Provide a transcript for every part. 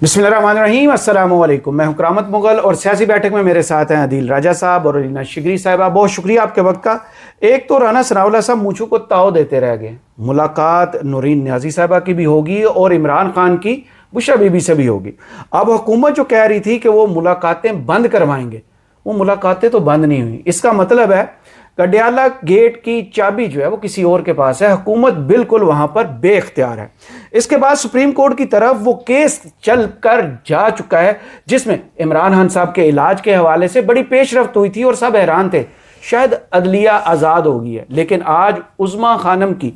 बिस्मिल्लाहिर्रहमानिर्रहीम, अस्सलाम वालेकुम। मैं हूं करामत मुगल और सियासी बैठक में मेरे साथ हैं अदील राजा साहब और अलीना शिगरी साहिबा। बहुत शुक्रिया आपके वक्त का। एक तो राना सनाउल्लाह साहब मूंछों को ताव देते रह गए। मुलाकात नूरीन नियाज़ी साहिबा की भी होगी और इमरान खान की बुशरा बीबी से भी होगी। अब हुकूमत जो कह रही थी कि वो मुलाकातें बंद करवाएंगे, वो मुलाकातें तो बंद नहीं हुई। इसका मतलब है गडियाला गेट की चाबी जो है वो किसी और के पास है। हुकूमत बिल्कुल वहां पर बेख्तियार है। इसके बाद सुप्रीम कोर्ट की तरफ वो केस चल कर जा चुका है जिसमें इमरान खान साहब के इलाज के हवाले से बड़ी पेशरफ्त हुई थी और सब हैरान थे शायद अदलिया आज़ाद हो गई है। लेकिन आज उज़्मा खानम की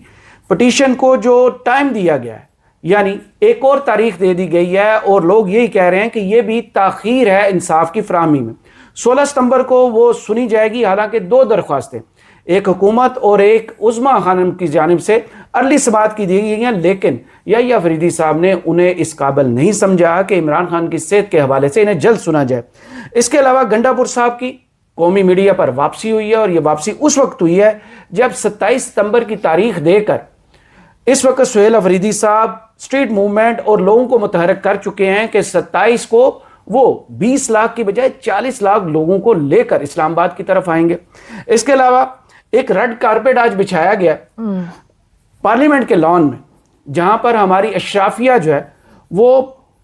पटिशन को जो टाइम दिया गया है, यानी एक और तारीख दे दी गई है और लोग यही कह रहे हैं कि यह भी ताख़ीर है इंसाफ की फराहमी में। 16 सितंबर को वो सुनी जाएगी। हालांकि दो दरख्वास्तें, एक हुकूमत और एक उज़्मा खानम की जानिब से अर्ली समाअत की दी गई हैं, लेकिन याहिया फरीदी साहब ने उन्हें इस काबिल नहीं समझा कि इमरान खान की सेहत के हवाले से इन्हें जल्द सुना जाए। इसके अलावा गंडापुर साहब की कौमी मीडिया पर वापसी हुई है और यह वापसी उस वक्त हुई है जब 27 सितंबर की तारीख देकर इस वक्त सुहेल अफरीदी साहब स्ट्रीट मूवमेंट और लोगों को मुतहरक कर चुके हैं कि 27 को वो 20 लाख की बजाय 40 लाख लोगों को लेकर इस्लामाबाद की तरफ आएंगे। इसके अलावा एक रेड कारपेट आज बिछाया गया पार्लियामेंट के लॉन में, जहां पर हमारी अशराफिया जो है वो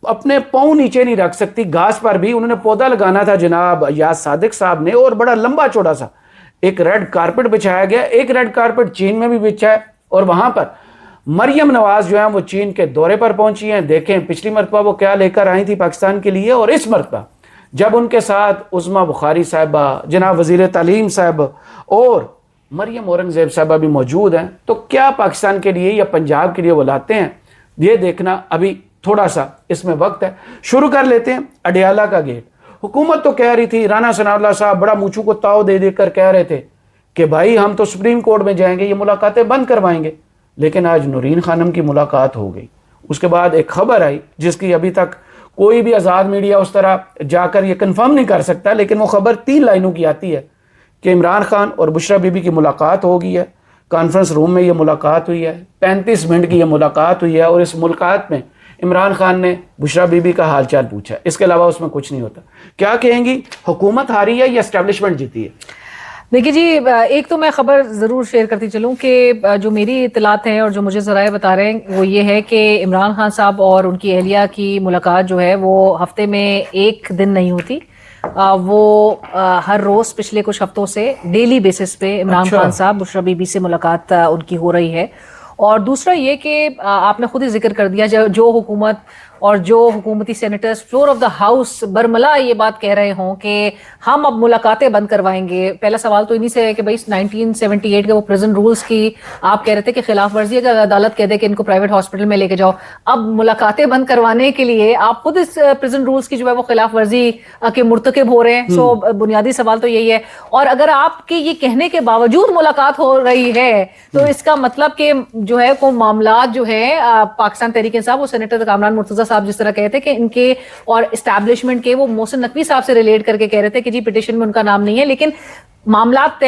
अपने पाँव नीचे नहीं रख सकती घास पर भी। उन्होंने पौधा लगाना था जनाब याद सादिक साहब ने, और बड़ा लंबा चौड़ा सा एक रेड कारपेट बिछाया गया। एक रेड कारपेट चीन में भी बिछा है और वहां पर मरियम नवाज जो है वो चीन के दौरे पर पहुंची हैं। देखें पिछली मरतबा वो क्या लेकर आई थी पाकिस्तान के लिए, और इस मरतबा जब उनके साथ उज़्मा बुखारी साहिबा, जनाब वज़ीर तालीम साहब और मरियम औरंगज़ेब साहिबा भी मौजूद हैं, तो क्या पाकिस्तान के लिए या पंजाब के लिए वो लाते हैं, ये देखना अभी थोड़ा सा इसमें वक्त है। शुरू कर लेते हैं अडियाला का गेट। हुकूमत तो कह रही थी, राना सनाउल्लाह साहब बड़ा मूंछों को ताव दे देकर कह रहे थे कि भाई हम तो सुप्रीम कोर्ट में जाएंगे, ये मुलाकातें बंद करवाएंगे। लेकिन आज नूरीन खानम की मुलाकात हो गई। उसके बाद एक खबर आई जिसकी अभी तक कोई भी आज़ाद मीडिया उस तरह जाकर ये कंफर्म नहीं कर सकता, लेकिन वो खबर 3 लाइनों की आती है कि इमरान खान और बुशरा बीबी की मुलाकात हो गई है। कॉन्फ्रेंस रूम में ये मुलाकात हुई है, 35 मिनट की ये मुलाकात हुई है और इस मुलाकात में इमरान खान ने बुशरा बीबी का हाल चाल पूछा। इसके अलावा उसमें कुछ नहीं होता। क्या कहेंगी, हुकूमत हारी है या एस्टेब्लिशमेंट जीती है? देखिए जी, एक तो मैं ख़बर ज़रूर शेयर करती चलूँ कि जो मेरी इत्तलात हैं और जो मुझे ज़राए बता रहे हैं वो ये है कि इमरान खान साहब और उनकी अहलिया की मुलाकात जो है वो हफ्ते में एक दिन नहीं होती। वो हर रोज़ पिछले कुछ हफ्तों से डेली बेसिस पे इमरान खान साहब बुशरा बीबी से मुलाकात उनकी हो रही है। और दूसरा ये कि आपने खुद ही जिक्र कर दिया, जो हुकूमत और जो हुकूमती senators floor of the house बरमला ये बात कह रहे हों कि हम अब मुलाकातें बंद करवाएंगे। पहला सवाल तो इन्हीं से है कि भाई 1978 के वो प्रिजन रूल्स की आप कह रहे थे कि खिलाफ वर्जी, अगर अदालत कह दे कि इनको प्राइवेट हॉस्पिटल में लेके जाओ, अब मुलाकातें बंद करवाने के लिए आप खुद इस प्रिजन रूल्स की जो है वो खिलाफ वर्जी के मुर्तकिब हो रहे हैं। सो बुनियादी सवाल तो यही है। और अगर आपके ये कहने के बावजूद मुलाकात हो रही है तो इसका मतलब कि जो है वो मामला जो है पाकिस्तान तहरीक इंसाफ, वो सेनेटर कामरान मुर्तजा साहब जिस तरह कहते हैं कि इनके और एस्टैब्लिशमेंट के, वो मोहसिन नकवी साहब से रिलेट करके कह रहे थे कि जी पिटिशन में उनका नाम नहीं है, लेकिन मामलात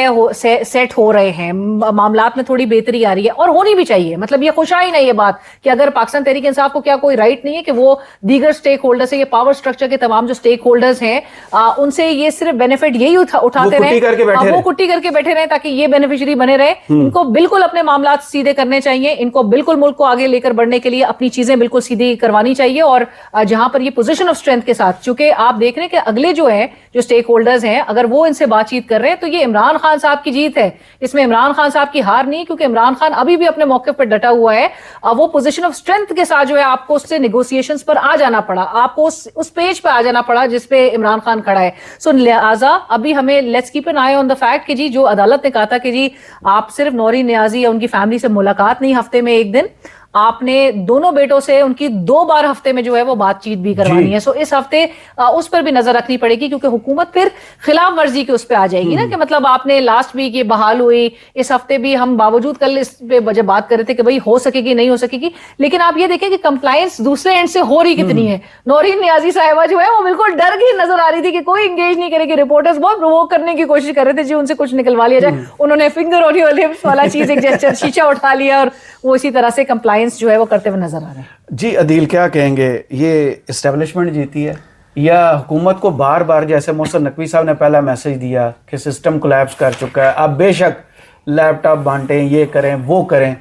सेट हो रहे हैं, मामलात में थोड़ी बेहतरी आ रही है और होनी भी चाहिए। मतलब ये खुशाइन है ये बात कि अगर पाकिस्तान तहरीक इंसाफ को क्या कोई राइट नहीं है कि वो दीगर स्टेक होल्डर्स है, ये पावर स्ट्रक्चर के तमाम जो स्टेक होल्डर्स हैं उनसे ये सिर्फ बेनिफिट यही उठाते रहे, वो कुट्टी करके बैठे रहे ताकि ये बेनिफिशियरी बने रहे। इनको बिल्कुल अपने मामलात सीधे करने चाहिए, इनको बिल्कुल मुल्क को आगे लेकर बढ़ने के लिए अपनी चीजें बिल्कुल सीधी करवानी चाहिए। और जहां पर ये पोजिशन ऑफ स्ट्रेंथ के साथ, चूंकि आप देख रहे हैं कि अगले जो है जो स्टेक होल्डर्स हैं अगर वो इनसे बातचीत कर रहे हैं तो ये इमरान खान साहब की जीत है, इसमें इमरान खान साहब की हार नहीं, क्योंकि इमरान खान अभी भी अपने मौके पर डटा हुआ है। वो पोजीशन ऑफ स्ट्रेंथ के साथ जो है आपको उससे नेगोशिएशंस पर आ जाना पड़ा, आपको उस पेज पर आ जाना पड़ा जिस पे इमरान खान खड़ा है। सो लिहाजा अभी हमें let's keep an I on the fact कि जी जो अदालत ने कहा था कि जी आप सिर्फ नौरीन नियाजी या उनकी फैमिली से मुलाकात नहीं, हफ्ते में एक दिन आपने दोनों बेटों से उनकी 2 बार हफ्ते में जो है वो बातचीत भी करवानी है। सो इस हफ्ते उस पर भी नजर रखनी पड़ेगी, क्योंकि हुकूमत फिर खिलाफ वर्जी के उस पर आ जाएगी ना कि मतलब आपने लास्ट वीक ये बहाल हुई, इस हफ्ते भी हम बावजूद कल इस पे जब बात कर रहे थे कि भाई हो सकेगी नहीं हो सकेगी, लेकिन आप ये देखें कि कंप्लायंस दूसरे एंड से हो रही कितनी है। नौरीन नियाजी साहिबा जो है वो बिल्कुल डर गई नजर आ रही थी कि कोई इंगेज नहीं करेगी। रिपोर्टर्स बहुत प्रोवोक करने की कोशिश कर रहे थे जी उनसे कुछ निकलवा लिया जाए, उन्होंने फिंगर ऑन योर लिप्स वाला चीज एक जेस्चर शीशा उठा लिया और वो इसी तरह से कंप्लायंस alliance جو ہے وہ کرتے ہوئے نظر آ رہے ہیں. جی عدیل کیا کہیں گے, یہ اسٹیبلشمنٹ جیتی ہے یا حکومت کو بار بار, جیسے محسن نقوی صاحب نے پہلا میسج دیا کہ سسٹم کولیپس کر چکا ہے, آپ بے شک لیپ ٹاپ بانٹیں, یہ کریں وہ کریں,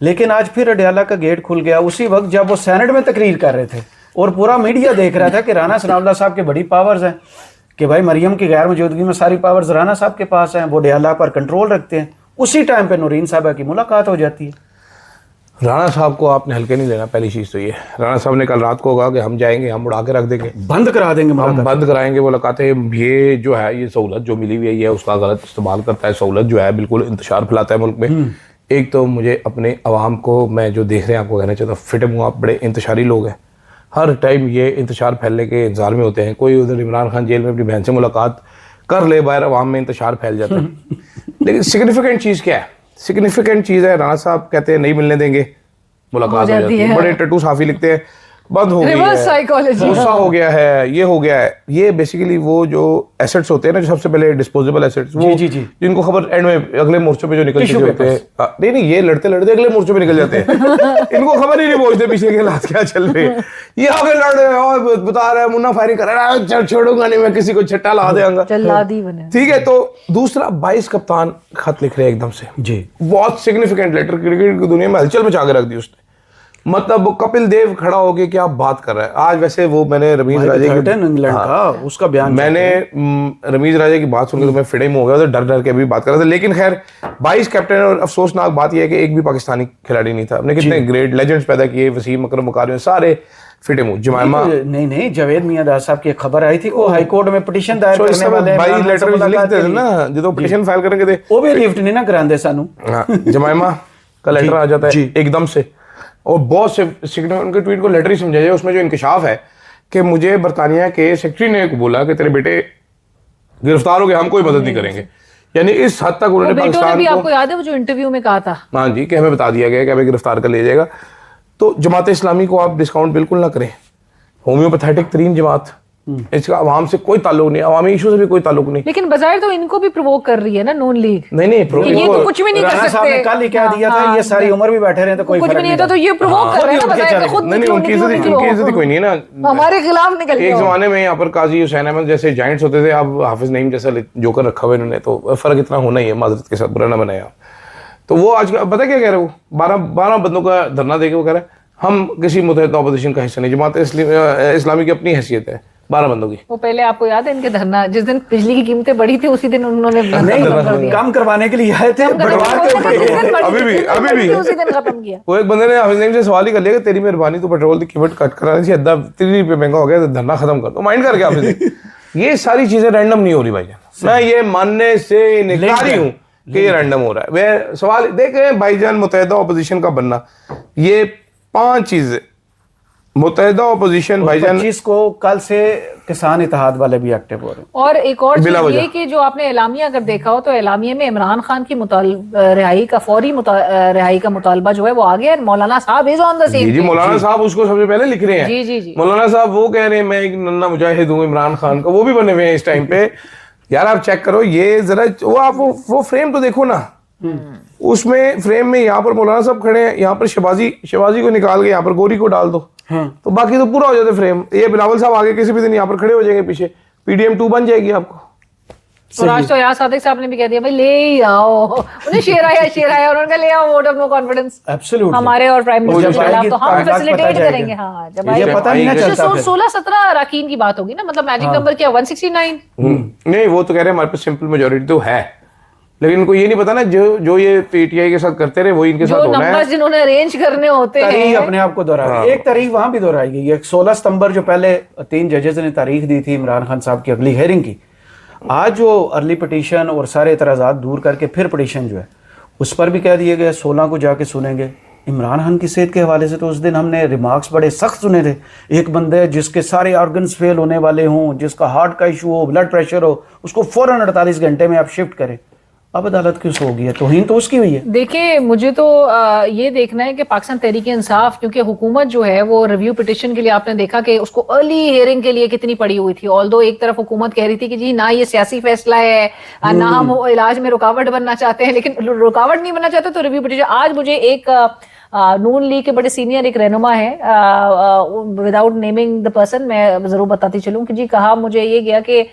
لیکن آج پھر اڈیالہ کا گیٹ کھل گیا اسی وقت جب وہ سینٹ میں تقریر کر رہے تھے اور پورا میڈیا دیکھ رہا تھا کہ رانا ثناء اللہ صاحب کے بڑی پاورز ہیں, کہ بھائی مریم کی غیر موجودگی میں ساری پاورز رانا صاحب کے پاس ہیں, وہ اڈیالہ پر کنٹرول رکھتے ہیں. اسی ٹائم پہ نورین صاحبہ کی ملاقات ہو جاتی ہے. رانا صاحب کو آپ نے ہلکے نہیں لینا, پہلی چیز تو یہ. رانا صاحب نے کل رات کو کہا کہ ہم جائیں گے, ہم اڑا کے رکھ دیں گے, بند کرا دیں گے, ہم بند کرائیں گے ملاقاتیں. یہ جو ہے یہ سہولت جو ملی ہوئی ہے اس کا غلط استعمال کرتا ہے. سہولت جو ہے بالکل انتشار پھیلاتا ہے ملک میں. ایک تو مجھے اپنے عوام کو, میں جو دیکھ رہے ہیں آپ کو کہنا چاہتا ہوں, فٹ منہ آپ بڑے انتشاری لوگ ہیں, ہر ٹائم یہ انتشار پھیلنے کے انتظار میں ہوتے ہیں. کوئی ادھر عمران خان جیل میں اپنی بہن سے ملاقات کر لے, باہر عوام میں انتشار پھیل جاتا ہے. لیکن سگنیفیکنٹ چیز کیا ہے؟ سگنیفیکنٹ چیز ہے رانا صاحب کہتے ہیں نہیں ملنے دیں گے, ملاقات ہو جاتی ہے. بڑے ٹٹو صحافی لکھتے ہیں بند ہو گئی ہے, غصہ ہو گیا ہے, یہ ہو گیا ہے. یہ بیسیکلی وہ جو ایسٹس ہوتے ہیں نا, جو سب سے پہلے ڈسپوزیبل ایسٹس, وہ جن کو خبر اینڈ میں اگلے مورچوں پہ جو نکل چکے ہوتے ہیں, نہیں یہ لڑتے لڑتے اگلے مورچوں پہ نکل جاتے ہیں. ان کو خبر ہی نہیں پہنچتے پیچھے کے حالات کیا چل رہے ہیں. یہ آگے لڑ رہے ہیں اور بتا رہے ہیں, منا فائرنگ کر رہا ہے, چھوڑوں گا نہیں میں کسی کو چھٹا لا دیں گا. ٹھیک ہے. تو دوسرا 22 کپتان خط لکھ رہے ہیں ایک دم سے, جی بہت سگنیفیکینٹ لیٹر, کرکٹ کی دنیا میں ہلچل مچا کے رکھ دی اس نے. مطلب کپل دیو کھڑا ہو کے کیا بات کر رہا ہے آج. ویسے وہ میں نے رمیز راجے اس کا بیان, میں نے رمیز راجے کی بات سن کے تو میں فڑے میں ہو گیا, ڈر ڈر کے ابھی بات کر رہا تھا. لیکن خیر 22 کیپٹن, اور افسوسناک بات یہ ہے کہ ایک بھی پاکستانی کھلاڑی نہیں تھا. ہم نے کتنے گریٹ لیجنڈز پیدا کیے, وسیم اکرم مکاری, سارے فٹے منہ. جمائمہ نہیں جاوید میاں داس صاحب کی خبر آئی تھی کہ ہائی کورٹ میں پٹیشن دائر کرنے والے بھائی لیٹر لکھتے تھے نا, جو پٹیشن فائل کریں گے وہ بھی لفٹ نہیں نہ کراندے سانو. جمائمہ کا لیٹر آ جاتا ہے ایک دم سے, اور بہت سے ان کے ٹویٹ کو لیٹر ہی سمجھا جائے. اس میں جو انکشاف ہے کہ مجھے برطانیہ کے سیکرٹری نے بولا کہ تیرے بیٹے گرفتار ہو گئے, ہم کوئی مدد نہیں کریں گے. یعنی اس حد تک انہوں نے پاکستان کو, آپ کو یاد ہے وہ جو انٹرویو میں کہا تھا, ہاں جی, کہ ہمیں بتا دیا گیا کہ ہمیں گرفتار کر لیا جائے گا. تو جماعت اسلامی کو آپ ڈسکاؤنٹ بالکل نہ کریں. ہومیوپیتھیٹک ترین جماعت, اس کا عوام سے کوئی تعلق نہیں, عوامی ایشو سے بھی کوئی تعلق نہیں. لیکن بظاہر تو ان کو بھی پرووک کر رہی ہے نا نون لیگ. نہیں یہ تو کچھ بھی نہیں کر سکتے. کل ہی کہہ دیا تھا یہ ساری عمر بھی بیٹھے رہے تو کوئی کچھ بھی نہیں تھا, تو یہ پرووک کر رہے ہیں بظاہر خود. نہیں ان کی عزت کوئی نہیں ہے نا, ہمارے خلاف نکل گئے. ایک زمانے میں یہاں پر قاضی حسین احمد جیسے جائنٹس ہوتے تھے, اب حافظ نعیم جیسا جوکر رکھا ہوا انہوں نے, تو فرق اتنا ہونا ہی ہے, معذرت کے ساتھ برا نہ بنایا. تو وہ آج پتہ کیا کہہ رہے, وہ 12 بندوں کا دھرنا دے کے وہ کہہ رہے ہم کسی متحدہ اپوزیشن کا حصہ نہیں, جماعت اسلامی کی اپنی حیثیت ہے 12 بندوں کی. وہ پہلے آپ کو یاد ہے ان کے دھرنا, جس دن بجلی کی قیمتیں بڑھی تھی اسی دن انہوں نے کم کروانے کے لیے آئے تھے, ابھی بھی اسی دن ختم کیا. وہ ایک بندے نے حافظ نعیم سے سوال ہی کر لیا کہ تیری مہربانی تو پیٹرول کی قیمت کٹ کرانی تھی, 3 روپے مہنگا ہو گیا تو دھرنا ختم کر. تو مائنڈ کر کے حافظ نعیم, یہ ساری چیزیں رینڈم نہیں ہو رہی بھائی جان, میں یہ ماننے سے انکاری ہوں کہ یہ رینڈم ہو رہا ہے. میں سوال دیکھیں بھائی جان, متحدہ اپوزیشن کا بننا, یہ 5 چیزیں متحدہ اپوزیشن بھائی جان. 25 کو کل سے کسان اتحاد والے بھی ایکٹیو ہو رہے ہیں. اور ایک اور چیز یہ کہ جو آپ نے اعلامیہ اگر دیکھا ہو تو اعلامیہ میں عمران خان کی رہائی کا فوری رہائی کا مطالبہ جو ہے وہ آ گیا. مولانا صاحب از آن دا سیم. جی مولانا صاحب اس کو سب سے پہلے لکھ رہے ہیں. جی مولانا صاحب وہ کہہ رہے ہیں میں ایک ننا مجاہد ہوں عمران خان کا, وہ بھی بنے ہوئے ہیں اس ٹائم پہ. یار آپ چیک کرو یہ ذرا, وہ آپ وہ فریم تو دیکھو نا, اس میں فریم میں یہاں پر مولانا صاحب کھڑے ہیں, یہاں پر شہبازی کو نکال کے یہاں پر گوری کو ڈال دو, تو باقی تو پورا ہو جاتا ہے فریم. یہ بلاول صاحب آگے کسی بھی دن یہاں پر کھڑے ہو جائیں گے پیچھے, PDM 2 بن جائے گی آپ کو. اور آج تو یار صادق صاحب نے بھی کہہ دیا بھائی لے ہی آؤ, انہیں شیر آیا انہوں نے لے آؤ ووٹ آف نو کانفیڈنس ہمارے اور پرائم منسٹر کے خلاف, تو ہم فیسیلیٹیٹ کریں گے. ہاں جب یہ پتہ نہیں نہ چلتا 16-17 اراکین کی بات ہوگی نا, مطلب میجک نمبر کیا 169. نہیں وہ تو کہہ رہے ہیں ہمارے پاس سمپل میجورٹی تو ہے, لیکن ان کو یہ نہیں پتا نا جو یہ PTI کے ساتھ کرتے رہے وہی ان کے ساتھ ہونا ہے. نمبر جنہوں نے ارینج کرنے ہوتے ہیں, تاریخ اپنے آپ کو دہرائی. ایک تاریخ وہاں بھی دہرائی گئی, ایک 16 ستمبر جو پہلے 3 ججز نے تاریخ دی تھی عمران خان صاحب کی اگلی ہیئرنگ کی. آج جو ارلی پٹیشن اور سارے اعتراضات دور کر کے پھر پٹیشن جو ہے اس پر بھی کہہ دیے گئے 16 کو جا کے سنیں گے. عمران خان کی صحت کے حوالے سے تو اس دن ہم نے ریمارکس بڑے سخت سنے تھے. ایک بندے جس کے سارے آرگنز فیل ہونے والے ہوں, جس کا ہارٹ کا ایشو ہو, بلڈ پریشر ہو, اس کو فوراً 48 گھنٹے میں آپ شفٹ کریں. اب عدالت کیوں سو گئی ہے؟ توہین تو اس کی ہوئی ہے. دیکھیں مجھے تو یہ دیکھنا ہے کہ پاکستان تحریک انصاف, کیونکہ حکومت جو ہے وہ ریویو پٹیشن کے لیے آپ نے دیکھا کہ اس کو ارلی ہیئرنگ کے لیے کتنی پڑی ہوئی تھی. آلدو ایک طرف حکومت کہہ رہی تھی کہ جی نہ یہ سیاسی فیصلہ ہے, نہ ہم علاج میں رکاوٹ بننا چاہتے ہیں, لیکن رکاوٹ نہیں بننا چاہتے تو ریویو پٹیشن. آج مجھے ایک नून लीग के बड़े सीनियर एक रहनुमा है, विदाउट नेमिंग द पर्सन मैं जरूर बताती चलूं कि जी कहा मुझे ये गया कि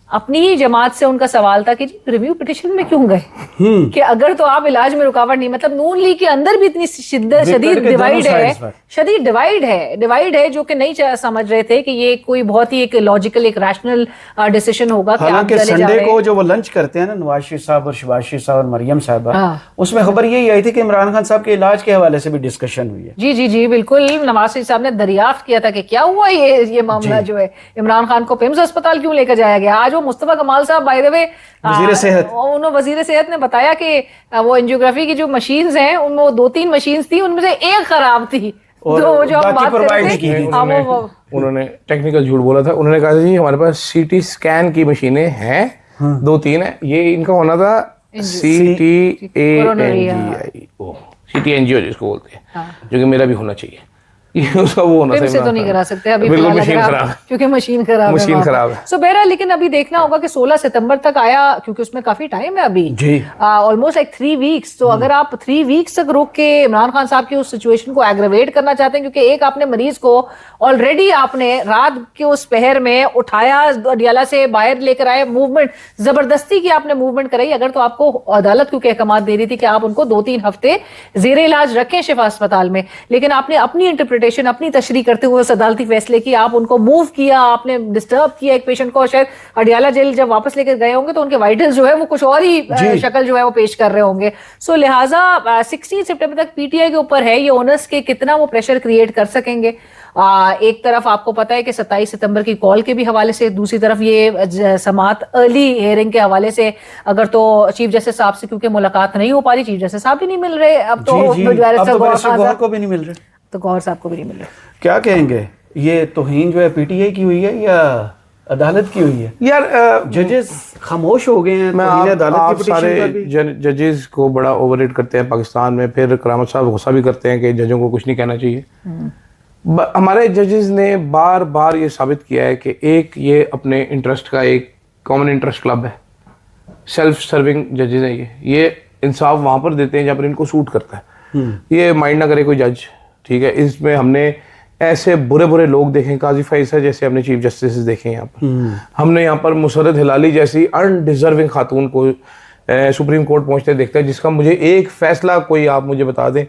अपनी ही जमात से उनका सवाल था कि जी रिव्यू पिटिशन में क्यों गए, कि अगर तो आप इलाज में रुकावट नहीं, मतलब नून लीग के अंदर भी इतनी शदीद डिवाइड है जो कि नहीं समझ रहे थे कि ये कोई बहुत ही एक लॉजिकल एक रैशनल डिसीजन होगा कि आप हालांकि चले जा संडे रहे को हैं। जो वो लंच करते हैं ना नवाज शरीफ साहब और शहबाज शरीफ साहब और मरियम साहबा, हाँ। उसमें खबर यही आई थी कि इमरान खान साहब के इलाज के हवाले से भी डिस्कशन हुई है। जी जी जी बिल्कुल, नवाज शरीफ साहब ने दरियाफ्त किया था कि क्या हुआ ये मामला जो है, इमरान खान को पिम्स अस्पताल क्यों लेकर जाया गया। आज वो मुस्तफा कमाल साहब बाय द वे वजीर सेहत, वजीर सेहत ने बताया कि वो एंजियोग्राफी की जो मशीन्स हैं उनमें 2-3 मशीन्स थी, उनमें से एक खराब थी, और तो जो हम बाकी बात कर provide रहे नहीं की थे थी। उन्होंने टेक्निकल झूठ बोला था। उन्होंने कहा था जी हमारे पास सीटी स्कैन की मशीनें हैं, 2-3 है, ये इनका होना था CTANGI, CTNGO जिसको बोलते हैं, जो कि मेरा भी होना चाहिए। ये उसका वो होना फिर से तो नहीं करा सकते अभी बिल्कुल, फिलहाल मशीन अगर आप- खराब है। क्योंकि मशीन खराब मशीन खराब है। सो बहरहाल लेकिन अभी देखना होगा कि 16 सितंबर तक आया, क्योंकि उसमें काफी टाइम है अभी, जी। Almost like 3 weeks. तो अगर आप 3 वीक्स तक रोक के इमरान खान साहब की उस सिचुएशन को एग्रेवेट करना चाहते हैं, क्योंकि एक आपने मरीज को ऑलरेडी आपने रात के उस पहर में उठाया, अडियाला से बाहर लेकर आए, मूवमेंट जबरदस्ती की आपने मूवमेंट कराई। अगर तो आपको अदालत क्योंकि अहकामात दे रही थी कि आप उनको 2-3 हफ्ते जेर इलाज रखें शिफा अस्पताल में, लेकिन आपने अपनी इंटरप्रिटेशन, अपनी तशरीह करते हुए उस अदालती फैसले की, आप उनको मूव किया, आपने डिस्टर्ब किया एक पेशेंट को। शायद अडियाला जेल जब वापस लेकर गए होंगे तो उनके वाइटल्स जो है वो कुछ और ही शक्ल जो है वो पेश कर रहे होंगे। सो लिहाजा 16 सितंबर तक पीटीआई के ऊपर है ये ओनर्स के कितना वो प्रेशर क्रिएट कर सकेंगे। एक तरफ आपको पता है कि 27 सितंबर की कॉल के भी हवाले से, दूसरी तरफ ये समात अर्ली हियरिंग के हवाले से, अगर तो चीफ जस्टिस साहब से क्योंकि मुलाकात नहीं हो पा रही, चीफ जस्टिस साहब भी नहीं मिल रहे, अब तो बैरिस्टर गौहर को भी नहीं मिल रहे, तो गौहर साहब को भी नहीं मिल रहे। क्या कहेंगे, ये तौहीन जो है पीटीआई की हुई है या अदालत की हुई है? यार जजेस खामोश हो गए हैं। मैं तौहीन आप अदालत की पिटीशन सारे पर भी। जजेस को बड़ा ओवररेट करते हैं पाकिस्तान में, फिर करामत साहब गुस्सा भी करते हैं कि जजों को कुछ नहीं कहना चाहिए। हमारे जजेस ने बार बार ये साबित किया है कि एक ये अपने इंटरेस्ट का एक कॉमन इंटरेस्ट क्लब है, सेल्फ सर्विंग जजेस हैं ये इंसाफ वहां पर देते हैं जहाँ पर इनको सूट करता है। ये माइंड ना करे कोई जज, ठीक है। इसमें हमने ऐसे बुरे बुरे लोग देखे, काजी फैसल जैसे हमने चीफ जस्टिस देखे यहाँ पर, हमने यहाँ पर मुसरत हिलाली जैसी अनडिजर्विंग खातून को सुप्रीम कोर्ट पहुंचते देखते हैं, जिसका मुझे एक फैसला कोई आप मुझे बता दें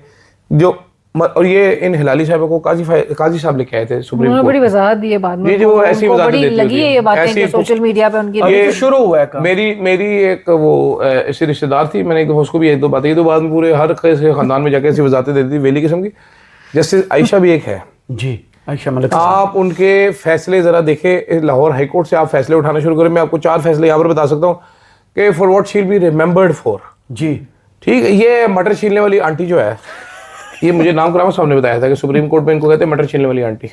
जो, और ये इन हिलाली साहब को काजी साहब लेके आए थे सुप्रीम कोर्ट, बड़ी वजाहत दी है बाद में, ये जो ऐसी उनको वजाहत बड़ी देती लगी है ये बातें कि सोशल मीडिया पे उनकी अभी तो शुरू हुआ है काम। मेरी एक वो ऐसी रिश्तेदार थी, मैंने उसको भी एक दो बातें की, तो बाद में पूरे हर खानदान में जाके ऐसी वजाहतें देती थी वेली किस्म की। जस्टिस आयशा भी एक है जी, आयशा मलिक। आप उनके फैसले जरा देखें, लाहौर हाई कोर्ट से आप फैसले उठाना शुरू करें। मैं आपको 4 फैसले यहाँ पर बता सकता हूँ कि for what she will be remembered for. जी ठीक है, ये मटर छीलने वाली आंटी जो है, ये मुझे नाम करामा साहब ने बताया था कि सुप्रीम कोर्ट में इनको कहते हैं मटर छीलने वाली आंटी।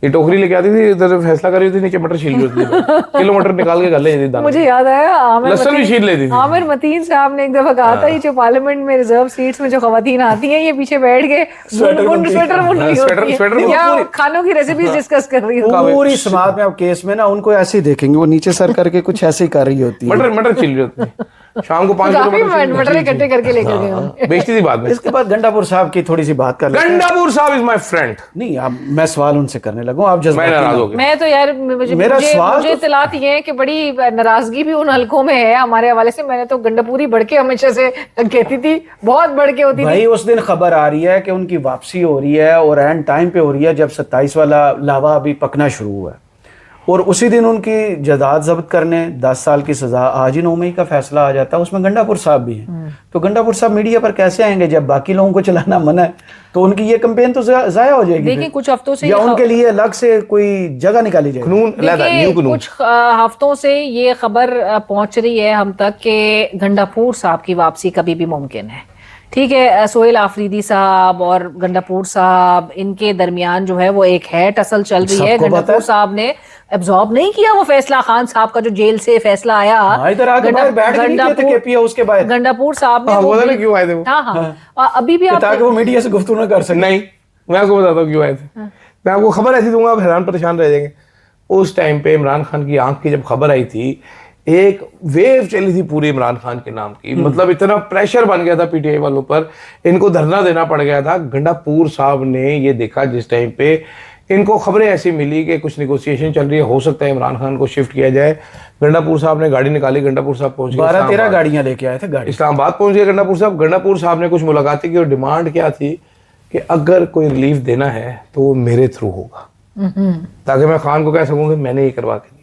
ये टोकरी लेके आती थी, इधर फैसला कर रही थी, नीचे मटर छील रही थी, किलो मटर निकाल के गले दाना। मुझे याद आया लहसुन भी छील लेती थी। आमिर मतीन साहब ने एक दफा कहा था, ये जो पार्लियामेंट में रिजर्व सीट्स में जो खवातीन आती हैं, ये पीछे बैठ के स्वेटर बुन रही होती हैं, या खानों की रेसिपीज डिस्कस कर रही होती हैं। पूरी समाज में अब केस में ना उनको ऐसे ही देखेंगे, वो नीचे सर करके कुछ ऐसे ही कर रही होती है। मटर छील रही होती है, शाम को 5 काफी मटर इकट्ठे करके लेकर गए होंगे। बेचती थी बाद में। इसके बाद गंडापुर साहब की थोड़ी सी बात कर लेते हैं। गंडापुर साहब इज माय फ्रेंड। नहीं, अब मैं सवाल उनसे करने लगा, आप मैं जज्बाती नाराज ना। हो गया। मैं तो यार मुझे सवाल तो- इत्तलात ये है कि बड़ी नाराजगी भी उन हलकों में है हमारे हवाले से। मैंने तो गंडापुरी बढ़ के हमेशा से कहती थी, बहुत बढ़ के होती थी भाई। उस दिन खबर आ रही है कि उनकी वापसी हो रही है और एंड टाइम पे हो रही है जब 27 वाला लावा अभी पकना शुरू हुआ है, और उसी दिन उनकी जायदाद जब्त करने 10 साल की सजा। आज ही 9 मई का फैसला आ जाता है, उसमें गंडापुर साहब भी हैं। तो गंडापुर साहब मीडिया पर कैसे आएंगे जब बाकी लोगों को चलाना मना है? तो उनकी ये कैंपेन तो जाया हो जाएगी। देखिए कुछ हफ्तों से या उनके लिए अलग से कोई जगह निकाली जाएगी। देखिए कुछ हफ्तों से ये खबर पहुंच रही है हम तक कि गंडापुर साहब की वापसी कभी भी मुमकिन है। ठीक है, सोहेल आफरीदी साहब और गंडापुर साहब, इनके दरमियान जो है वो एक है टसल चल रही है। गंडापुर साहब ने एब्जॉर्ब नहीं किया वो फैसला, खान साहब का जो जेल से फैसला आया, इधर आके बाहर बैठ के नहीं थे केपी हाउस के बाहर। गंडापुर साहब ने क्यों आए थे वो? हाँ, अभी भी आप ताकि वो मीडिया से गुफ्तगू ना कर सके। नहीं, मैं आपको बताता हूँ क्यों आए थे। मैं आपको खबर ऐसी दूंगा, आप हैरान परेशान रह जाएंगे। उस टाइम पे इमरान खान की आंख की जब खबर आई थी, ایک ویو چلی تھی پوری عمران خان کے نام کی, مطلب اتنا پریشر بن گیا تھا پی ٹی آئی والوں پر, ان کو دھرنا دینا پڑ گیا تھا. گنڈاپور صاحب نے یہ دیکھا جس ٹائم پہ ان کو خبریں ایسی ملی کہ کچھ نیگوسیشن چل رہی ہے, ہو سکتا ہے عمران خان کو شفٹ کیا جائے. گنڈاپور صاحب نے گاڑی نکالی, گنڈاپور صاحب پہنچ گئے, 12-13 گاڑیاں لے کے آئے تھے, گاڑی اسلام آباد پہنچ گئے گنڈاپور صاحب. گنڈاپور صاحب نے کچھ ملاقاتیں کی اور ڈیمانڈ کیا تھی کہ اگر کوئی ریلیف دینا ہے تو وہ میرے تھرو ہوگا, تاکہ میں خان کو کہہ سکوں کہ میں نے یہ کروا کے دیا,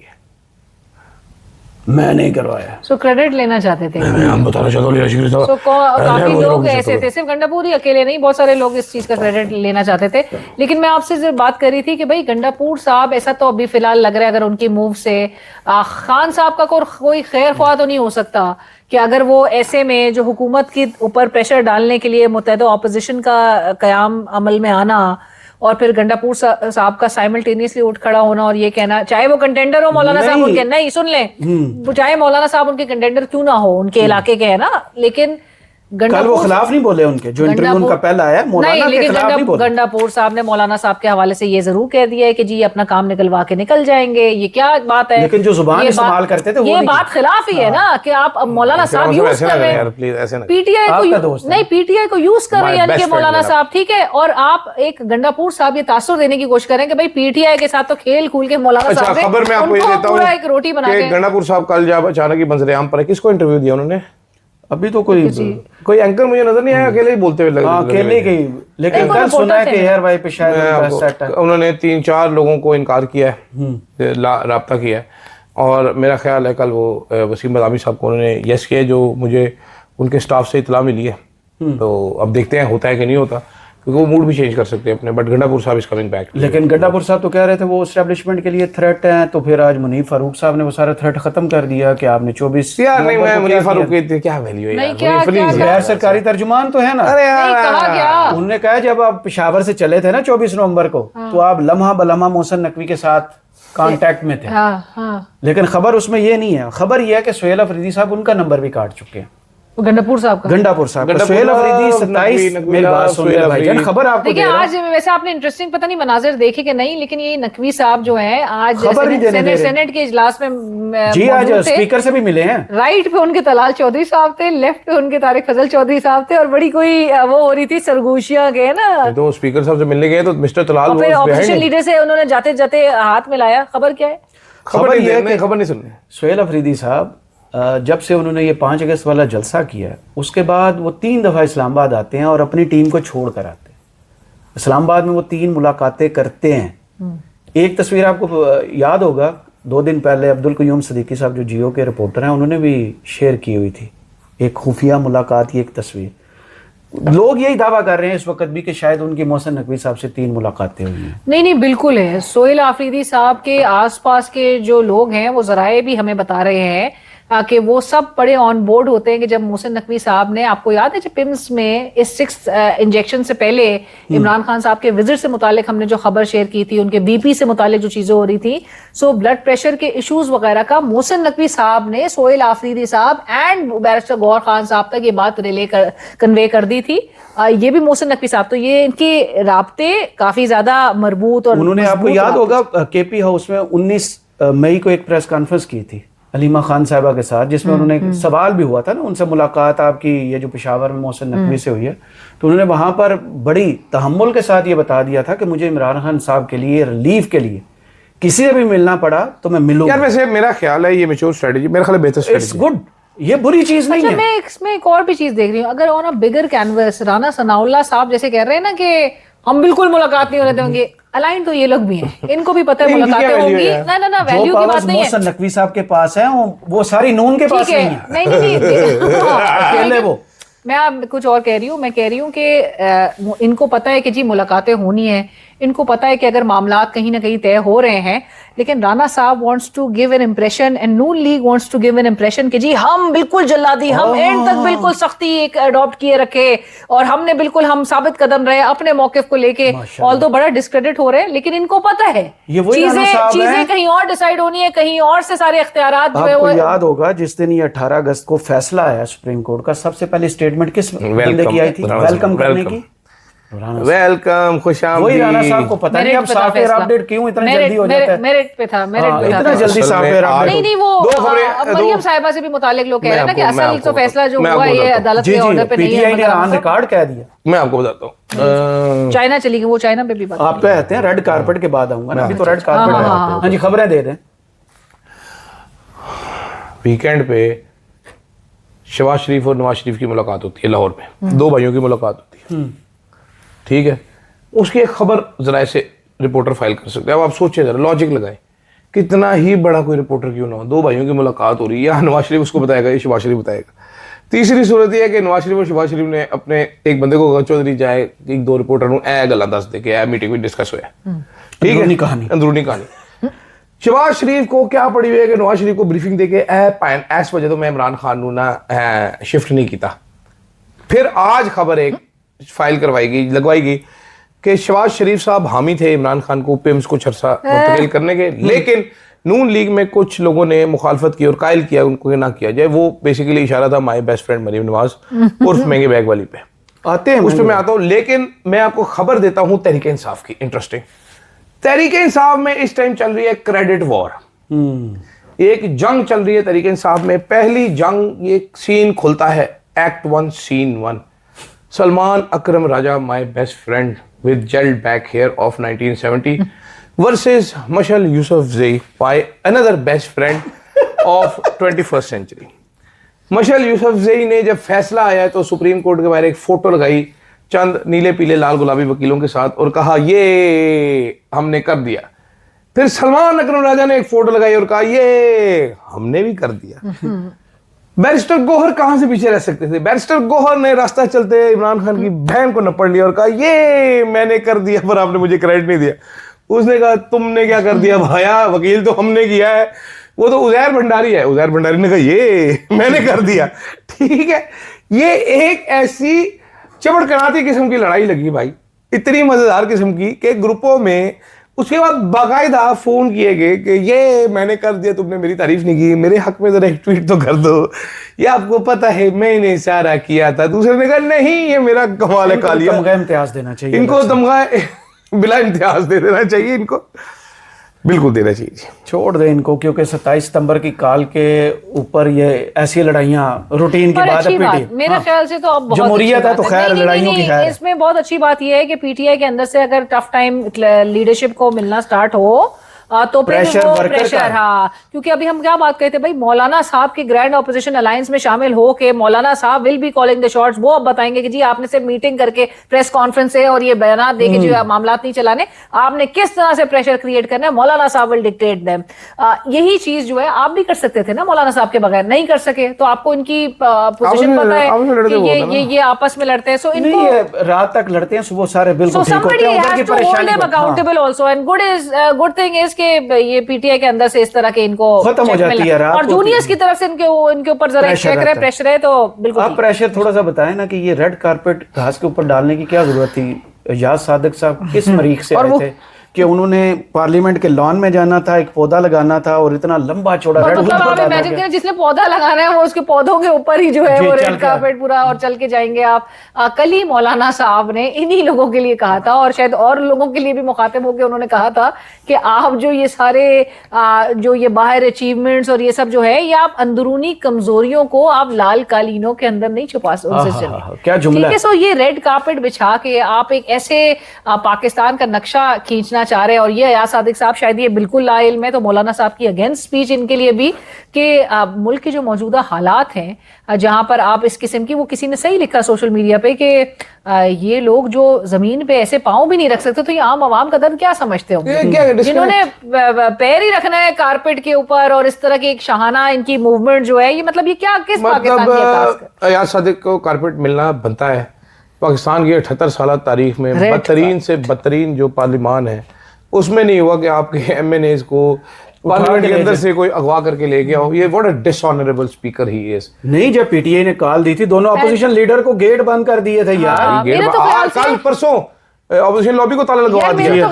میں نہیں کروایا. سو کریڈٹ لینا چاہتے تھے. میں بتانا چاہتا ہوں کافی لوگ ایسے تھے, صرف گنڈاپور ہی اکیلے نہیں, بہت سارے لوگ اس چیز کا کریڈٹ لینا چاہتے تھے. لیکن میں آپ سے بات کر رہی تھی کہ بھائی گنڈاپور صاحب, ایسا تو ابھی فی الحال لگ رہا ہے اگر ان کی موو سے خان صاحب کا کوئی خیر خواہ تو نہیں ہو سکتا کہ اگر وہ ایسے میں جو حکومت کے اوپر پریشر ڈالنے کے لیے متحدہ اپوزیشن کا قیام عمل میں آنا, اور پھر گنڈاپور صاحب کا سائملٹینیسلی اٹھ کھڑا ہونا اور یہ کہنا, چاہے وہ کنٹینڈر ہو مولانا صاحب ان کے, نہیں سن لیں, چاہے مولانا صاحب ان کے کنٹینڈر کیوں نہ ہو, ان کے علاقے کے ہے نا, لیکن کل وہ خلاف نہیں بولے ان کے, جو انٹرویو ان کا پہلا آیا مولانا کے خلاف نہیں بولے. گنڈاپور صاحب نے مولانا صاحب کے حوالے سے یہ ضرور کہہ دیا ہے کہ جی اپنا کام نکلوا کے نکل جائیں گے. یہ کیا بات ہے, لیکن جو زبان استعمال کرتے تھے یہ بات خلاف ہی ہے نا, کہ آپ مولانا صاحب یوز کر رہے ہیں پی ٹی آئی کو, نہیں پی ٹی آئی کو یوز کر رہے ہیں ان کے مولانا صاحب, ٹھیک ہے, اور آپ ایک گنڈاپور صاحب یہ تاثر دینے کی کوشش کریں کہ بھائی پی ٹی آئی کے ساتھ تو کھیل کھول کے مولانا صاحب خبر میں آپ کو یہ دیتا ہوں ایک روٹی بنا کے. گنڈاپور صاحب کل جب اچانک ہی منظر عام پر کس کو انٹرویو دیا انہوں نے, ابھی تو کوئی اینکر مجھے نظر نہیں آیا, اکیلے ہی بولتے ہوئے لگ اکیلے ہی, لیکن کل سنا ہے کہ ایئر بھائی پہ شاید انہوں نے 3-4 لوگوں کو انکار کیا ہے, رابطہ کیا ہے, اور میرا خیال ہے کل وہ وسیم بادامی صاحب کو انہوں نے یس کیا, جو مجھے ان کے سٹاف سے اطلاع ملی ہے. تو اب دیکھتے ہیں ہوتا ہے کہ نہیں ہوتا, کیونکہ وہ موڈ بھی چینج کر سکتے ہیں اپنے. بٹ گنڈاپور صاحب از کمنگ بیک. لیکن گنڈاپور صاحب تو کہہ رہے تھے وہ اسٹیبلشمنٹ کے لیے تھریٹ ہیں, تو پھر آج منیف فاروق صاحب نے وہ سارا تھریٹ ختم کر دیا کہ آپ نے 24. یار نہیں, میں منیف فاروق کی کیا ویلیو ہے یار, غیر سرکاری ترجمان تو ہے نا. انہوں نے کہا جب آپ پشاور سے چلے تھے نا 24 نومبر کو, تو آپ لمحہ بلمحہ محسن نقوی کے ساتھ کانٹیکٹ میں تھے, لیکن خبر اس میں یہ نہیں ہے. خبر یہ ہے کہ سہیل افریدی صاحب ان کا نمبر بھی کاٹ چکے ہیں. گنڈاپور صاحب کا سہیل افریدی 27 میری بات سن لیں بھائی جان, خبر آپ کو دیکھیں. آج ویسے آپ نے انٹرسٹنگ پتہ نہیں مناظر دیکھے کہ نہیں, لیکن یہ نقوی صاحب جو ہیں آج سینٹ کے اجلاس میں جی آج اسپیکر سے بھی ملے ہیں. رائٹ پہ ان کے طلال چودھری صاحب تھے, لیفٹ پہ ان کے طارق فضل چودھری صاحب تھے, اور بڑی کوئی وہ ہو رہی تھی سرگوشیاں گئے نا, تو اسپیکر صاحب سے ملنے گئے تو مسٹر طلال پھر اپوزیشن لیڈر سے انہوں نے جاتے جاتے ہاتھ میں لایا. خبر کیا ہے, خبر نہیں سننی. سہیل افریدی صاحب جب سے انہوں نے یہ 5 اگست والا جلسہ کیا, اس کے بعد وہ 3 دفعہ اسلام آباد آتے ہیں اور اپنی ٹیم کو چھوڑ کر آتے ہیں. اسلام آباد میں وہ 3 ملاقاتیں کرتے ہیں. ایک تصویر آپ کو یاد ہوگا, 2 دن پہلے عبدالقیوم صدیقی صاحب جو جیو کے رپورٹر ہیں, انہوں نے بھی شیئر کی ہوئی تھی ایک خفیہ ملاقات کی ایک تصویر. لوگ یہی دعویٰ کر رہے ہیں اس وقت بھی کہ شاید ان کی محسن نقوی صاحب سے 3 ملاقاتیں ہوئی ہیں. نہیں بالکل ہے. سہیل آفریدی صاحب کے آس پاس کے جو لوگ ہیں وہ ذرائع بھی ہمیں بتا رہے ہیں کہ وہ سب بڑے آن بورڈ ہوتے ہیں کہ جب محسن نقوی صاحب نے, آپ کو یاد ہے جب پمس میں اس 6 انجیکشن سے پہلے عمران خان صاحب کے وزٹ سے متعلق ہم نے جو خبر شیئر کی تھی, ان کے بی پی سے متعلق جو چیزیں ہو رہی تھی, سو بلڈ پریشر کے ایشوز وغیرہ کا محسن نقوی صاحب نے سہیل آفریدی صاحب اینڈ بیرسٹر گوہر خان صاحب تک یہ بات کنوے کر دی تھی. یہ بھی محسن نقوی صاحب, تو یہ ان کے رابطے کافی زیادہ مربوط, اور انہوں نے آپ کو یاد ہوگا کے پی ہاؤس میں 19 مئی کو ایک پریس کانفرنس کی تھی علیمہ خان صاحبہ کے ساتھ, جس میں انہوں نے سوال بھی ہوا تھا نا ان سے, ملاقات آپ کی یہ جو پشاور میں محسن نقوی سے ہوئی ہے, تو انہوں نے وہاں پر بڑی تحمل کے ساتھ یہ بتا دیا تھا کہ مجھے عمران خان صاحب کے لیے ریلیف کے لیے کسی سے بھی ملنا پڑا تو میں ملوں. یار ویسے میرا خیال ہے یہ میچور اسٹریٹجی, میرا خیال ہے بہتر اسٹریٹجی, گڈ, یہ بری چیز نہیں ہے. میں اس میں ایک اور بھی چیز دیکھ رہی ہوں, اگر آن اے بگر کینوس رانا ثناء اللہ صاحب جیسے کہہ رہے ہیں نا کہ ہم بالکل ملاقات نہیں ہونے دیں گے, الائن تو یہ لوگ بھی ہیں, ان کو بھی پتہ ہے ملاقاتیں ہوں گی. نہ ویلیو کی بات نہیں ہے, محسن نقوی صاحب کے پاس ہیں وہ ساری نون کے پاس نہیں ہے. نہیں وہ میں کچھ اور کہہ رہی ہوں, میں کہہ رہی ہوں کہ ان کو پتہ ہے کہ جی ملاقاتیں ہونی ہیں, ان کو پتہ ہے کہ اگر معاملات کہیں نہ کہیں طے ہو رہے ہیں, لیکن Rana sahab wants to give an impression and Noon league wants to give an impression کہ جی ہم بالکل جلادی, ہم اینڈ تک بالکل سختی ایک اڈاپٹ کیے رکھے, اور ہم نے بالکل ہم ثابت قدم رہے اپنے موقف کو لے کے, آلدو بڑا ڈسکریڈٹ ہو رہے ہیں, لیکن ان کو پتہ ہے چیزیں کہیں اور ڈیسائیڈ ہونی ہے, کہیں اور سے سارے اختیارات جو ہے. آپ کو یاد ہوگا جس دن یہ 18 اگست کو فیصلہ آیا سپریم کورٹ کا, سب سے پہلے اسٹیٹمنٹ کس بندے کی آئی تھی ویلکم کرنے کی, वेलकम, खुश वही राणा साहब को पता नहीं अब सॉफ्टवेयर अपडेट क्यों इतना जल्दी हो जाता है, मेरिट पे था, मेरिट पे था इतना जल्दी सॉफ्टवेयर नहीं नहीं वो मरियम साहिबा से भी मुतालिक लोग कह रहे हैं ना कि असल तो फैसला जो हुआ ये अदालत के ऑर्डर पे नहीं है, पीटीआई ने ऑन रिकॉर्ड कह दिया। मैं आपको बताता हूँ, चाइना चली गई, वो चाइना पे भी बात आप कहते हैं रेड कारपेट के बाद आऊंगा ना, अभी तो रेड कारपेट है। हाँ जी, खबरें दे दें। वीकेंड पे शहबाज शरीफ और नवाज शरीफ की मुलाकात होती है लाहौर में, दो भाइयों की मुलाकात होती है, ठीक है। उसकी एक खबर जरा से रिपोर्टर फाइल कर सकते हैं। अब आप सोचिए जरा, लॉजिक लगाएं, कितना ही बड़ा कोई रिपोर्टर क्यों ना हो, दो भाइयों की मुलाकात हो रही है, या नवाज शरीफ उसको बताएगा या शहबाज शरीफ बताएगा। तीसरी सूरत यह है कि नवाज शरीफ और शहबाज शरीफ ने अपने एक बंदे को चौधरी जाए एक दो रिपोर्टर ਨੂੰ ਇਹ ਗੱਲਾਂ ਦੱਸ ਦੇ ਕਿ ਇਹ मीटिंग में डिस्कस होया, ठीक है, अंदरूनी कहानी। शहबाज शरीफ को क्या पड़ी हुई है कि नवाज शरीफ को ब्रीफिंग देके इस वजह तो मैं इमरान खान ਨੂੰ ना शिफ्ट नहीं किया। फिर आज खबर एक फाइल करवाई गई, लगवाई गई कि शहबाज शरीफ साहब हामी थे इमरान खान को पेम्स कुछ अरसा मुंतकिल करने के, लेकिन नून लीग में कुछ लोगों ने मुखालफत की और कायल किया उनको ना किया जाए। वो बेसिकली इशारा था my best friend Maryam Nawaz उर्फ महंगे बैग वाली पे, आते हैं उस पर मैं आता हूँ। लेकिन मैं आपको खबर देता हूँ तहरीक इंसाफ की, इंटरेस्टिंग। तहरीक इंसाफ में इस टाइम चल रही है क्रेडिट वॉर, एक जंग चल रही है तहरीक इंसाफ में। पहली जंग, ये सीन खुलता है act 1 scene 1, Salman Akram Raja my best friend with gelled back hair of 1970 versus Mashal Yousafzai by another best friend of 21st century। मशल यूसुफजई ने जब फैसला आया तो सुप्रीम कोर्ट के बाहर एक फोटो लगाई चंद नीले पीले लाल गुलाबी वकीलों के साथ और कहा ये हमने कर दिया। फिर सलमान अकरम राजा ने एक फोटो लगाई और कहा ये हमने भी कर दिया। बैरिस्टर गोहर कहां से पीछे रह सकते थे? बैरिस्टर गोहर ने रास्ता चलते इमरान खान की बहन को नपड़ लिया और कहा ये मैंने कर दिया पर आपने मुझे क्रेडिट नहीं दिया। उसने कहा तुमने क्या कर दिया भाया, वकील तो हमने किया है। वो तो उजैर भंडारी है, उजैर भंडारी ने कहा ये मैंने कर दिया, ठीक है। ये एक ऐसी चबड़कनाती किस्म की लड़ाई लगी भाई, इतनी मजेदार किस्म की कि ग्रुपों में उसके बाद बाकायदा फोन किए गए कि ये मैंने कर दिया, तुमने मेरी तारीफ नहीं की, मेरे हक में जरा एक ट्वीट तो कर दो, ये आपको पता है मैंने इशारा किया था। दूसरे ने कहा नहीं ये मेरा कमाल है कालिया, तमगा इम्तियाज देना चाहिए, इनको तमगा बिला इम्तियाज दे देना चाहिए, इनको बिल्कुल देना चाहिए, छोड़ दे इनको, क्योंकि 27 सितंबर की काल के ऊपर ये ऐसी लड़ाइयां रूटीन की बात है। मेरे ख्याल से तो अब जमहूरियत है तो खैर लड़ाइयों की खैर। इसमें बहुत अच्छी बात यह है कि पीटीआई के अंदर से अगर टफ टाइम लीडरशिप को मिलना स्टार्ट हो तो प्रेशर, हाँ, क्योंकि अभी हम क्या बात कहते भाई, मौलाना साहब की ग्रैंड ऑपोजिशन अलायंस में शामिल हो के मौलाना साहब will be calling the shots. वो अब बताएंगे कि जी आपने सिर्फ मीटिंग करके प्रेस कॉन्फ्रेंस है और ये बयान दे के जो मामला नहीं चलाने, आपने किस तरह से प्रेशर क्रिएट करना है, मौलाना साहब विल डिक्टेट देम। यही चीज जो है आप भी कर सकते थे ना, मौलाना साहब के बगैर नहीं कर सके, तो आपको इनकी पोजीशन पता है कि ये आपस में लड़ते हैं, सो इनको रात तक लड़ते हैं, सुबह सारे बिल्कुल ठीक होते हैं, उनकी परेशानी accountable also. And good thing is के ये पीटीआई के अंदर से इस तरह के इनको खत्म हो जाती है और जूनियर्स की तरफ से इनके ऊपर जरा प्रेशर है, तो बिल्कुल आप प्रेशर थोड़ा सा बताएं ना कि ये रेड कारपेट घास के ऊपर डालने की क्या जरूरत थी? याद सादिक साहब किस मरीख से आए थे कि उन्होंने पार्लियामेंट के लॉन में जाना था, एक पौधा लगाना था और इतना लंबा चौड़ा रेड आप इमेजिन करें जिसने पौधा लगाना है वो उसके पौधों के ऊपर ही जो है वो रेड कार्पेट पूरा और चल के जाएंगे आप। कल ही मौलाना साहब ने इन्हीं लोगों के लिए कहा था और शायद और लोगों के लिए भी मुखातिब होकर उन्होंने कहा था कि आप जो ये सारे जो ये बाहर अचीवमेंट्स और ये सब जो है, ये आप अंदरूनी कमजोरियों को आप लाल कालीनों के अंदर नहीं छुपा सकते। क्या जुमला है। सो ये रेड कार्पेट बिछा के आप एक ऐसे पाकिस्तान का नक्शा खींचना चाह रहे हैं, और ये अयाज सादिक साहब शायद ये बिल्कुल लाइल में तो मौलाना साहब की अगेंस्ट स्पीच इनके लिए भी कि मुल्क के जो मौजूदा हालात हैं जहां पर आप इस किस्म की, वो किसी ने सही लिखा सोशल मीडिया पे कि ये लोग जो जमीन पे ऐसे पांव भी नहीं रख सकते, तो ये आम आवाम का दर्द क्या समझते होंगे जिन्होंने पैर ही रखना है कारपेट के ऊपर, और इस तरह की एक शाहाना इनकी मूवमेंट जो है, ये मतलब ये क्या किस पाकिस्तान की अयाज सादिक को कारपेट मिलना बनता है। पाकिस्तान की 78 साल तारीख में बदतरीन से बदतरीन जो पार्लिमान है उसमें नहीं हुआ कि आपके एमएनएस को पार्लियामेंट के अंदर से कोई अगवा करके ले गया हो। ये what a dishonourable speaker he is. नहीं, जब पीटीआई ने कॉल दी थी दोनों अपोजिशन लीडर को गेट बंद कर दिए थे यार। कल परसों ऑपोजिशन लॉबी को ताला लगवा दिया। मेरे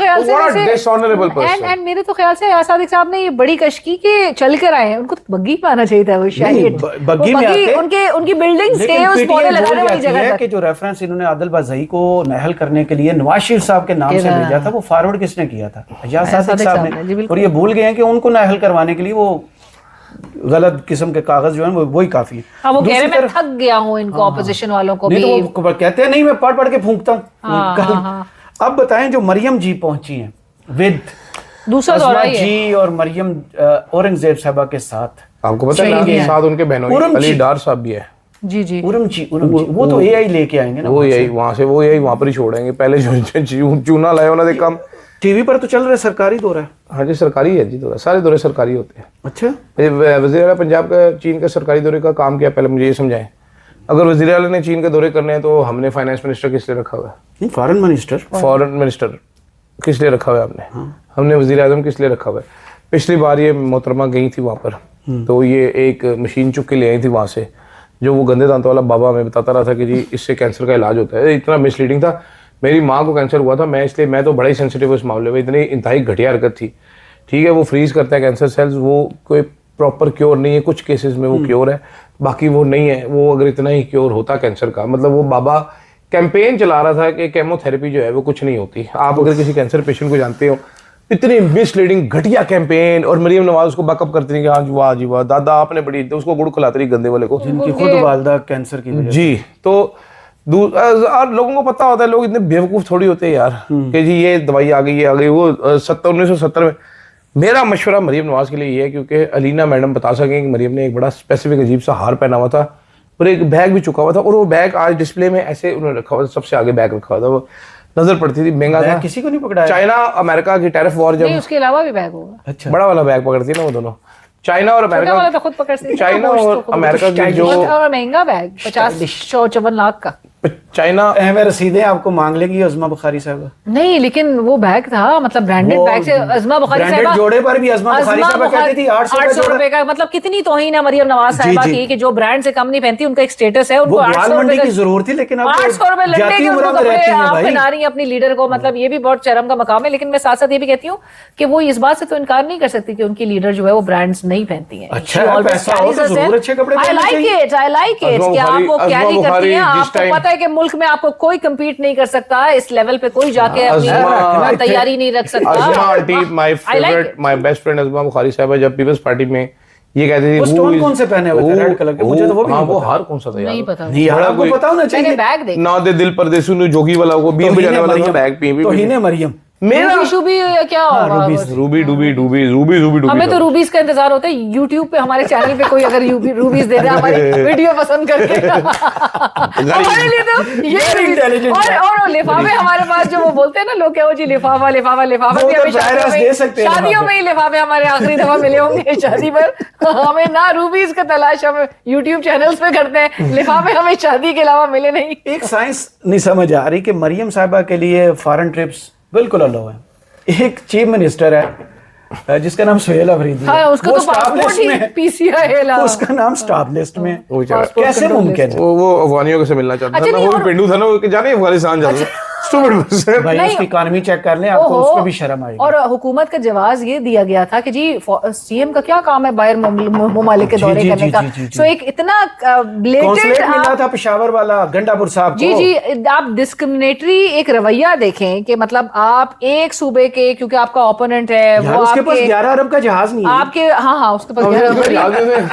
तो ख्याल से सादिक साहब ने ये बड़ी कश की कि चल कर आए हैं, उनको तो बग्गी में आना चाहिए था। वो शायद बग्गी में आते, उनकी बिल्डिंग से उस पौधे लगाने वाली जगह है कि जो रेफरेंस इन्होंने आदिल बाज़ई को नहल करने के लिए नवाज शरीफ साहब के नाम से भेजा था, वो फॉरवर्ड किसने किया था? एजाज सादिक साहब ने। और ये भूल गए हैं कि उनको नहल करवाने के लिए वो गलत किस्म के कागज जो है वही काफी है। हाँ, वो कह रहे मैं थक गया हूँ इनको, ऑपोजिशन वालों को भी। तो वो कहते हैं नहीं मैं पढ़ पढ़ के फूंकता हूँ। अब बताएं जो मरियम जी पहुंची हैं विद दूसरा दौरा जी और मरियम औरंगजेब साहबा के साथ, आपको पता है साथ उनके बहनों अली डार साहब भी है। जी उरम जी वो तो एआई लेके आएंगे ना, वो यही वहां से वो यही वहां पर ही छोड़ेंगे। पहले जो चूना लाए उन्होंने कम टीवी पर तो चल रहा है, सरकारी दौरा है। हाँ जी सरकारी है जी, दौरा सारे दौरे सरकारी होते हैं। अच्छा, वज़ीर आला पंजाब का चीन का सरकारी दौरे का काम क्या, पहले मुझे ये समझाएं। अगर वज़ीर आला ने चीन के दौरे करने हैं तो हमने फाइनेंस मिनिस्टर किस लिए रखा हुआ है? फॉरेन मिनिस्टर किस लिए रखा हुआ है आपने? हमने वज़ीर आज़म किस लिए रखा हुआ है? पिछली बार ये मोहतरमा गई थी वहाँ पर, तो ये एक मशीन चुक के ले आई थी वहाँ से, जो वो गंदे दांतों वाला बाबा हमें बताता रहा था कि जी इससे कैंसर का इलाज होता है। इतना मिसलीडिंग था। मेरी माँ को कैंसर हुआ था, मैं तो बड़ा ही सेंसिटिव उस मामले में, इतनी इंतहाई घटिया हरकत थी। ठीक है, वो फ्रीज करता है कैंसर सेल्स, वो कोई प्रॉपर क्योर नहीं है, कुछ केसेस में वो क्योर है, बाकी वो नहीं है। वो अगर इतना ही क्योर होता कैंसर का, मतलब वो बाबा कैंपेन चला रहा था कि केमोथेरेपी जो है वो कुछ नहीं होती। आप अगर किसी कैंसर पेशेंट को जानते हो, इतनी मिसलीडिंग घटिया कैंपेन, और मरियम नवाज उसको बैकअप करती थी कि हाँ जी वाह जी वाह दादा आपने बड़ी, उसको गुड़ खिलाती रही गंदे वाले को, जिनकी खुद वालदा कैंसर की वजह जी। तो लोगों को पता होता है, लोग इतने बेवकूफ थोड़ी होते हैं यार कि जी ये दवाई आ गई, ये आ गई। वो 1970 में मेरा मशवरा मरियम नवाज के लिए ये है, क्योंकि अलीना मैडम बता सकें कि मरियम ने एक बड़ा स्पेसिफिक अजीब सा हार पहना हुआ था और एक बैग भी चुका हुआ था, और वो बैग आज डिस्प्ले में ऐसे उन्होंने रखा हुआ था, सबसे आगे बैग रखा हुआ था, वो नजर पड़ती थी, महंगा था। किसी को नहीं पकड़ा? चाइना अमेरिका की टैरिफ वॉर जब, उसके अलावा भी बैग होगा। अच्छा, बड़ा वाला बैग पकड़ती है ना वो दोनों, चाइना और अमेरिका। तो खुद पकड़ सकती, चाइना और अमेरिका की जो महंगा बैग 50-54 लाख का, चाइना अहम रसीदें आपको मांग लेंगी अज़मा बुखारी साहब। नहीं, लेकिन वो बैग था, मतलब ब्रांडेड बैग से अज़मा बुखारी साहब जोड़े पर भी अज़मा बुखारी साहब कहती थी 800 रुपए का। मतलब कितनी तौहीन है मरियम नवाज साहिबा की कि जो ब्रांड से कम नहीं पहनती, उनका एक स्टेटस है, उनको 800 रुपए की जरूरत थी, लेकिन 800 रुपए लड़ने के उनको कपड़े आप पहना रही हैं अपनी लीडर को। मतलब ये भी बहुत शर्म का मकाम है। लेकिन मैं साथ साथ ये भी कहती हूँ कि वो इस बात से तो इनकार नहीं कर सकती कि उनकी लीडर जो है वो ब्रांड्स नहीं पहनती है। आई लाइक इट कि आप वो कैरी करती हैं। आपको पता है कि मुल्क में आपको कोई कम्पीट नहीं कर सकता, इस लेवल पे कोई जाके अपनी तैयारी नहीं रख सकता। Azma aunty, my favourite, my best friend Azma Bukhari साहिबा, जब पीपल्स पार्टी में ये कहती थी, वो स्टोन कौन से पहने हुए थे रेड कलर के? मुझे तो वो भी वो हार कौन सा था यार, नहीं पता। नहीं यार, आपको पता होना चाहिए। बैग देख ना दे दिल परदेसी नु जोगी वाला, वो बीन बजाने वाला बैग पी तो ही ने मरियम मेरा शूबी क्या होगा? रूबी हमें तो रूबीज का इंतजार होता है। यूट्यूब पे हमारे चैनल पे कोई अगर रूबीज दे दे हमारी वीडियो पसंद करके हमारे लिए तो ये और लिफाफे हमारे पास जो वो बोलते हैं ना लोग, क्या वो जी लिफाफा भी हमें शादियों में ही लिफाफे हमारे आखिरी दफा मिले होंगे शादी पर। हमें ना रूबीज का तलाश हम यूट्यूब चैनल्स पे करते हैं, लिफाफे हमें शादी के अलावा मिले नहीं। एक साइंस नहीं समझ आ रही कि मरियम साहिबा के लिए फॉरेन ट्रिप्स बिल्कुल अलाउ है। एक चीफ मिनिस्टर है जिसका नाम सुहेल अफरीदी है, उसका तो पासपोर्ट ही पीसीआई है, उसका नाम स्टाफ लिस्ट में। कैसे मुमकिन है? वो अफगानियों से मिलना चाहता था, वो पिंडू था ना, वो जाने अफगानिस्तान जाता था। भाई उसकी इकॉनमी चेक कर लें, आपको उस पे भी शर्म आएगी। और हुकूमत का जवाब ये दिया गया था कि जी सीएम का क्या काम है बाहर ममालिक के दौरे करने का। सो एक इतना ब्लेटेंट मिला था पेशावर वाला गंडापुर साहब को। जी आप डिस्क्रिमिनेटरी एक रवैया देखें कि मतलब आप एक सूबे के, क्योंकि आपका ओपोनेंट है वो उसके पास 11 अरब का जहाज नहीं है आपके, हाँ उसके पास 11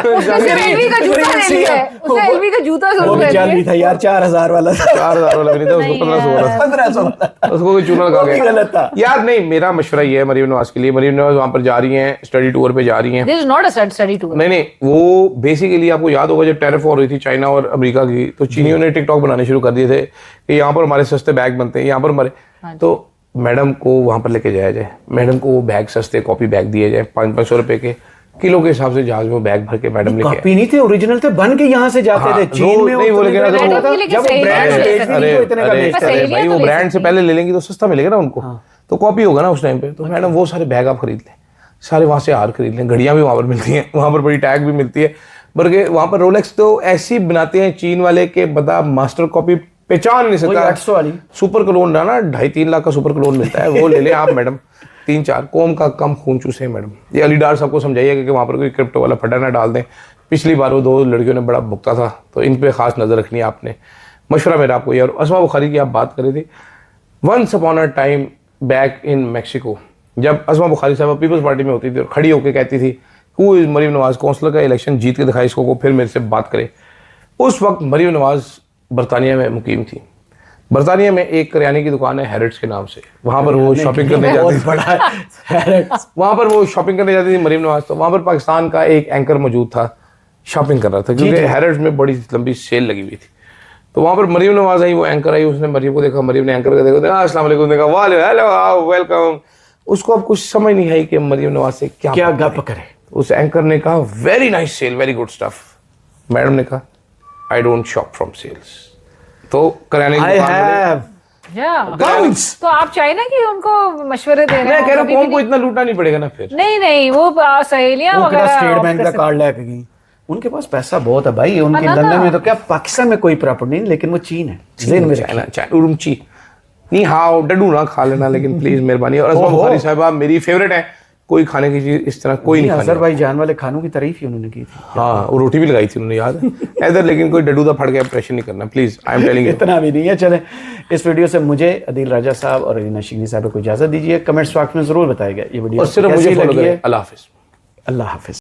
उसने एलवी का जूता ले लिया है, उसने एलवी का जूता जरूर ले लिया था यार, 4000 वाला था, 4000 वाला नहीं था, उसको 1500 उसको कोई चूना लगा गया। गलत था यार। नहीं, मेरा मशवरा ये है मरियम नवाज के लिए, मरियम नवाज वहां पर जा रही हैं, स्टडी टूर पे जा रही हैं। This is not a study tour. नहीं, वो बेसिकली आपको याद होगा जब टैरिफ वॉर हुई थी चाइना और अमेरिका की, तो चीनियों ने टिकटॉक बनाने शुरू कर दिए थे कि यहाँ पर हमारे सस्ते बैग बनते हैं, यहाँ पर हमारे, तो मैडम को वहां पर लेके जाया जाए, मैडम को वो बैग सस्ते कॉपी बैग दिए जाए 500 रुपए के किलो के हिसाब से, जहाज में बैग भर के मैडम लेके। कॉपी नहीं थे, ओरिजिनल थे, बन के यहाँ से जाते थे चीन में। नहीं वो लेके जब भाई वो ब्रांड से पहले ले लेंगी तो सस्ता मिलेगा ना उनको, तो कॉपी होगा ना उस टाइम पे। तो मैडम वो सारे बैग आप खरीद लें, सारे वहां से हार खरीद लें, घड़ियां भी वहां पर मिलती हैं, वहां पर बड़ी टैग भी मिलती है, बल्कि वहां पर रोलेक्स तो ऐसी बनाते हैं चीन वाले के बता मास्टर कॉपी पहचान नहीं वही सकता। 800 वाली सुपर क्लोन ना 2.5-3 लाख का सुपर क्लोन मिलता है, वो ले ले आप मैडम। 3-4 कौम का कम खून चूसे मैडम। ये अली डार साहब को समझाइए कि वहाँ पर कोई क्रिप्टो वाला फटा ना डाल दें। पिछली बार वो 2 लड़कियों ने बड़ा भुगता था, तो इन पे खास नज़र रखनी है आपने। मशवरा मेरा आपको ये। और अस्मा बुखारी की आप बात कर रहे थे, once upon a time back in Mexico, जब अस्मा बुखारी साहब पीपल्स पार्टी में होती थी और खड़ी होकर कहती थी who is Maryam Nawaz, councillor का इलेक्शन जीत के दिखाई इसको, फिर मेरे से बात करे। उस वक्त मरीम नवाज बरतानिया में मुकीम थी। बरतानिया में एक करियाने की दुकान है हैरिट्स के नाम से, वहाँ पर वो शॉपिंग करने जाती थी। बड़ा हैरिट्स। वहाँ पर वो शॉपिंग करने जाती थी मरीम नवाज। तो वहाँ पर पाकिस्तान का एक एंकर मौजूद था, शॉपिंग कर रहा था, क्योंकि हैरिट्स में बड़ी लंबी सेल लगी हुई थी। तो वहाँ पर मरीम नवाज आई, वो एंकर आई, उसने मरीम को देखा, मरीम ने एंकर को देखा, अस्सलाम वालेकुम देखा, वाले हेलो वेलकम। उसको अब कुछ समझ नहीं आई कि मरीम नवाज से क्या गप करे। उस एंकर ने कहा very nice sale, very good stuff. Madam ने कहा I don't shop from sales. तो करियाने की दुकान वाले, तो आप चाहिए ना कि उनको मशवरे दे रहे मैं हैं, कह रहा हूँ कभी कौम भी को इतना लूटना नहीं पड़ेगा ना फिर। नहीं वो सहेलियां वो वगैरह स्टेट बैंक का कार्ड लेके गई, उनके पास पैसा बहुत है भाई। उनकी ना, लंदन ना। में तो क्या, पाकिस्तान में कोई प्रॉपर्टी नहीं, लेकिन वो चीन है। ज़हन में रखिए। चाइना उरुमची नहीं, हाँ डडू ना खा लेना, लेकिन प्लीज मेहरबानी। और अस्मा ओहो। बुखारी साहबा मेरी फेवरेट है, कोई खाने की चीज इस तरह कोई नहीं खाने। अज़रबैजान वाले खानों की तारीफ ही उन्होंने की थी। हाँ, वो रोटी भी लगाई थी उन्होंने, याद है इधर। लेकिन कोई डडू दा फट गया, प्रेशर नहीं करना please, I am telling you. इतना भी नहीं है। चलें, इस वीडियो से मुझे अदील राजा साहब और अलीना शिगरी साहब को इजाज़त दीजिए। कमेंट्स बॉक्स में ज़रूर बताइएगा ये वीडियो और सिर्फ मुझे कैसी फॉलो लगी है। करें। अल्लाह हाफिज। अल्लाह हाफिज़।